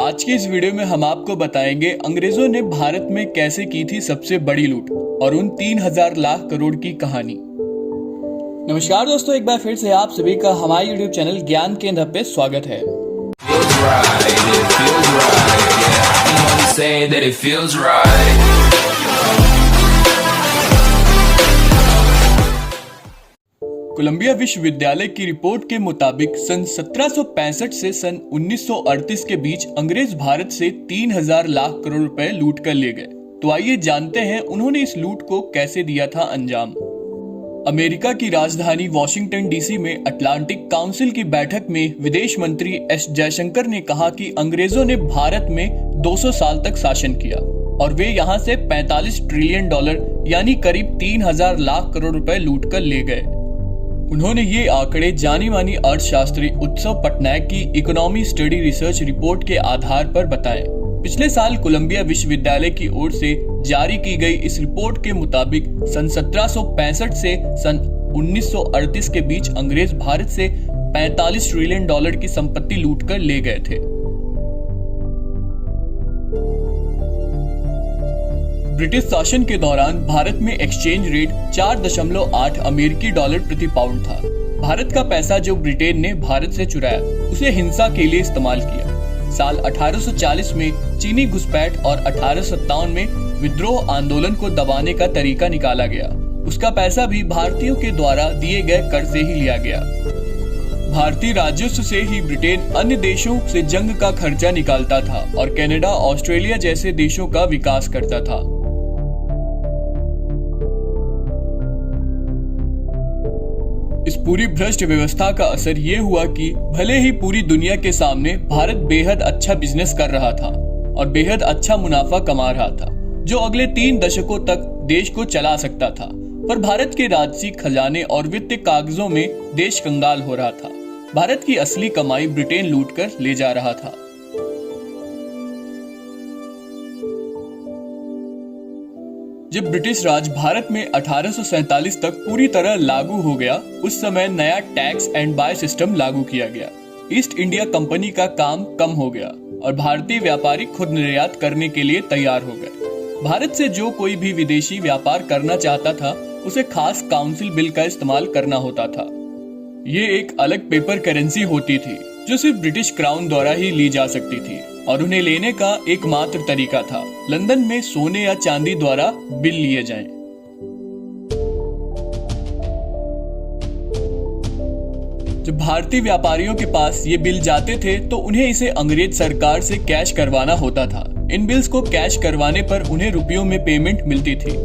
आज की इस वीडियो में हम आपको बताएंगे अंग्रेजों ने भारत में कैसे की थी सबसे बड़ी लूट और उन 3000 लाख करोड़ की कहानी। नमस्कार दोस्तों, एक बार फिर से आप सभी का हमारे यूट्यूब चैनल ज्ञान केंद्र पे स्वागत है। कोलंबिया विश्वविद्यालय की रिपोर्ट के मुताबिक सन 1765 से सन 1938 के बीच अंग्रेज भारत से 3000 लाख करोड़ रुपए लूट कर ले गए। तो आइए जानते हैं उन्होंने इस लूट को कैसे दिया था अंजाम। अमेरिका की राजधानी वॉशिंगटन डीसी में अटलांटिक काउंसिल की बैठक में विदेश मंत्री एस जयशंकर ने कहा कि अंग्रेजों ने भारत में 200 साल तक शासन किया और वे यहाँ से $45 ट्रिलियन यानी करीब 3000 लाख करोड़ रुपए लूट कर ले गए। उन्होंने ये आंकड़े जानी मानी अर्थशास्त्री उत्सव पटनायक की इकोनॉमी स्टडी रिसर्च रिपोर्ट के आधार पर बताए। पिछले साल कोलंबिया विश्वविद्यालय की ओर से जारी की गई इस रिपोर्ट के मुताबिक सन 1765 से सन 1938 के बीच अंग्रेज भारत से $45 ट्रिलियन की संपत्ति लूट कर ले गए थे। ब्रिटिश शासन के दौरान भारत में एक्सचेंज रेट 4.8 अमेरिकी डॉलर प्रति पाउंड था। भारत का पैसा जो ब्रिटेन ने भारत से चुराया उसे हिंसा के लिए इस्तेमाल किया। साल 1840 में चीनी घुसपैठ और 1857 में विद्रोह आंदोलन को दबाने का तरीका निकाला गया। उसका पैसा भी भारतीयों के द्वारा दिए गए कर से ही लिया गया। भारतीय राजस्व से ही ब्रिटेन अन्य देशों से जंग का खर्चा निकालता था और कनाडा, ऑस्ट्रेलिया जैसे देशों का विकास करता था। इस पूरी भ्रष्ट व्यवस्था का असर ये हुआ कि भले ही पूरी दुनिया के सामने भारत बेहद अच्छा बिजनेस कर रहा था और बेहद अच्छा मुनाफा कमा रहा था, जो अगले 3 दशकों तक देश को चला सकता था, पर भारत के राजसी खजाने और वित्तीय कागजों में देश कंगाल हो रहा था। भारत की असली कमाई ब्रिटेन लूटकर ले जा रहा था। जब ब्रिटिश राज भारत में 1847 तक पूरी तरह लागू हो गया, उस समय नया टैक्स एंड बाय सिस्टम लागू किया गया। ईस्ट इंडिया कंपनी का काम कम हो गया और भारतीय व्यापारी खुद निर्यात करने के लिए तैयार हो गए। भारत से जो कोई भी विदेशी व्यापार करना चाहता था उसे खास काउंसिल बिल का इस्तेमाल करना होता था। ये एक अलग पेपर करेंसी होती थी जो सिर्फ ब्रिटिश क्राउन द्वारा ही ली जा सकती थी और उन्हें लेने का एकमात्र तरीका था लंदन में सोने या चांदी द्वारा बिल लिए जाएं। जब भारतीय व्यापारियों के पास ये बिल जाते थे तो उन्हें इसे अंग्रेज सरकार से कैश करवाना होता था। इन बिल्स को कैश करवाने पर उन्हें रुपयों में पेमेंट मिलती थी।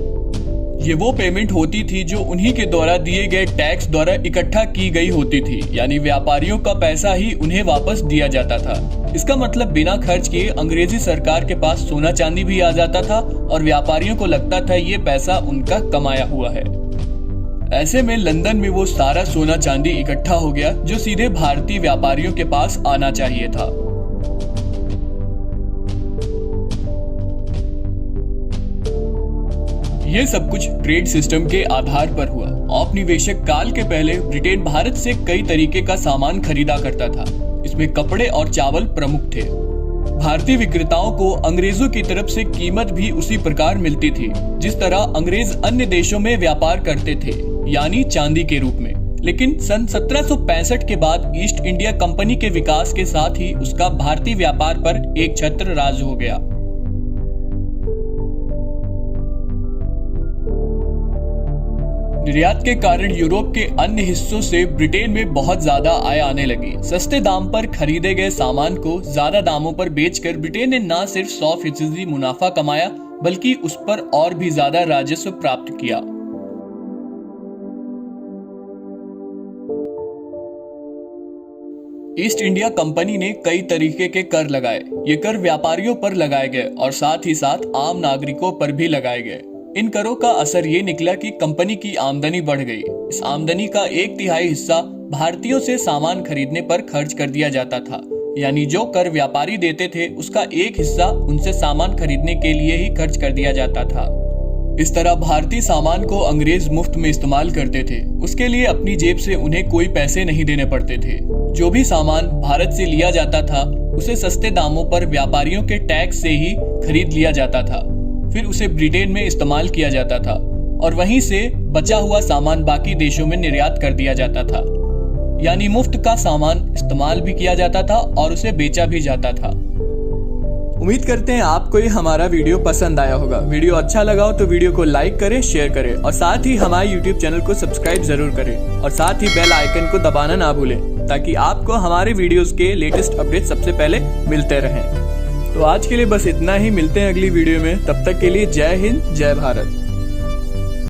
ये वो पेमेंट होती थी जो उन्हीं के द्वारा दिए गए टैक्स द्वारा इकट्ठा की गई होती थी, यानी व्यापारियों का पैसा ही उन्हें वापस दिया जाता था। इसका मतलब बिना खर्च किए अंग्रेजी सरकार के पास सोना चांदी भी आ जाता था और व्यापारियों को लगता था ये पैसा उनका कमाया हुआ है। ऐसे में लंदन में वो सारा सोना चांदी इकट्ठा हो गया जो सीधे भारतीय व्यापारियों के पास आना चाहिए था। ये सब कुछ ट्रेड सिस्टम के आधार पर हुआ। औपनिवेशिक काल के पहले ब्रिटेन भारत से कई तरीके का सामान खरीदा करता था। इसमें कपड़े और चावल प्रमुख थे। भारतीय विक्रेताओं को अंग्रेजों की तरफ से कीमत भी उसी प्रकार मिलती थी जिस तरह अंग्रेज अन्य देशों में व्यापार करते थे, यानी चांदी के रूप में। लेकिन सन 1765 के बाद ईस्ट इंडिया कंपनी के विकास के साथ ही उसका भारतीय व्यापार पर एक छत्र राज हो गया। निर्यात के कारण यूरोप के अन्य हिस्सों से ब्रिटेन में बहुत ज्यादा आय आने लगी। सस्ते दाम पर खरीदे गए सामान को ज्यादा दामों पर बेचकर ब्रिटेन ने न सिर्फ 100% मुनाफा कमाया बल्कि उस पर और भी ज्यादा राजस्व प्राप्त किया। ईस्ट इंडिया कंपनी ने कई तरीके के कर लगाए। ये कर व्यापारियों पर लगाए गए और साथ ही साथ आम नागरिकों पर भी लगाए गए। इन करों का असर ये निकला कि कंपनी की आमदनी बढ़ गई। इस आमदनी का 1/3 हिस्सा भारतीयों से सामान खरीदने पर खर्च कर दिया जाता था, यानी जो कर व्यापारी देते थे उसका एक हिस्सा उनसे सामान खरीदने के लिए ही खर्च कर दिया जाता था। इस तरह भारतीय सामान को अंग्रेज मुफ्त में इस्तेमाल करते थे। उसके लिए अपनी जेब से उन्हें कोई पैसे नहीं देने पड़ते थे। जो भी सामान भारत से लिया जाता था उसे सस्ते दामों पर व्यापारियों के टैक्स से ही खरीद लिया जाता था। फिर उसे ब्रिटेन में इस्तेमाल किया जाता था और वहीं से बचा हुआ सामान बाकी देशों में निर्यात कर दिया जाता था। यानी मुफ्त का सामान इस्तेमाल भी किया जाता था और उसे बेचा भी जाता था। उम्मीद करते हैं आपको ये हमारा वीडियो पसंद आया होगा। वीडियो अच्छा लगा हो तो वीडियो को लाइक करें, शेयर करें और साथ ही हमारे यूट्यूब चैनल को सब्सक्राइब जरूर करें और साथ ही बेल आइकन को दबाना ना भूलें ताकि आपको हमारे वीडियोस के लेटेस्ट अपडेट सबसे पहले मिलते रहें। तो आज के लिए बस इतना ही, मिलते हैं अगली वीडियो में। तब तक के लिए जय हिंद, जय भारत।